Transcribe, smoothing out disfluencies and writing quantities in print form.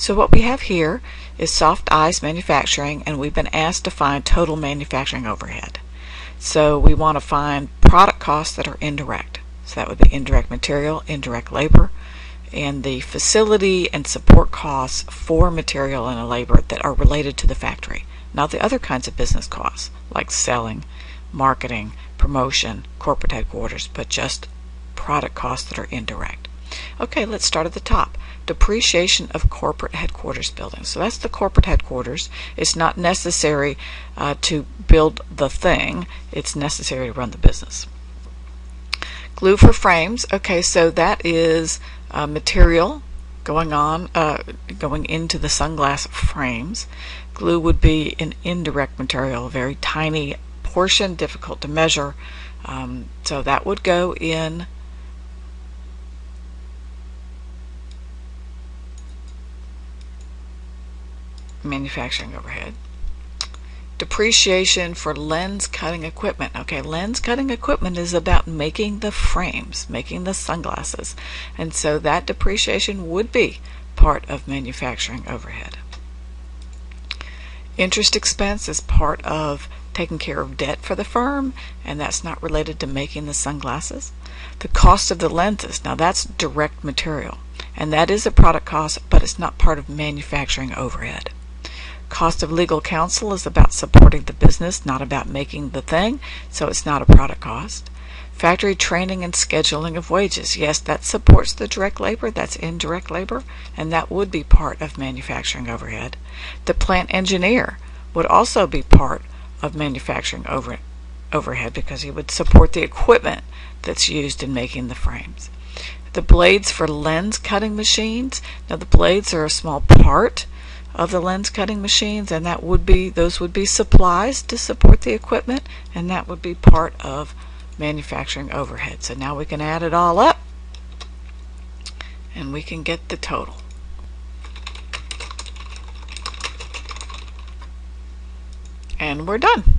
So what we have here is soft ice manufacturing, and we've been asked to find total manufacturing overhead. So we want to find product costs that are indirect. So that would be indirect material, indirect labor, and the facility and support costs for material and labor that are related to the factory, not the other kinds of business costs like selling, marketing, promotion, corporate headquarters, but just product costs that are indirect. Okay, let's start at the top. Depreciation of corporate headquarters buildings. So that's the corporate headquarters. It's not necessary to build the thing. It's necessary to run the business. Glue for frames. Okay, so that is material going into the sunglass frames. Glue would be an indirect material, a very tiny portion, difficult to measure. So that would go in manufacturing overhead. Depreciation for lens cutting equipment. Okay, lens cutting equipment is about making the frames, making the sunglasses, and so that depreciation would be part of manufacturing overhead. Interest expense is part of taking care of debt for the firm, and that's not related to making the sunglasses. The cost of the lenses, now that's direct material, and that is a product cost, but it's not part of manufacturing overhead. Cost of legal counsel is about supporting the business, not about making the thing, so it's not a product cost. Factory training and scheduling of wages. Yes, that supports the direct labor, that's indirect labor, and that would be part of manufacturing overhead. The plant engineer would also be part of manufacturing overhead because he would support the equipment that's used in making the frames. The blades for lens cutting machines. Now the blades are a small part of the lens cutting machines, and those would be supplies to support the equipment, and that would be part of manufacturing overhead. So now we can add it all up and we can get the total. And we're done.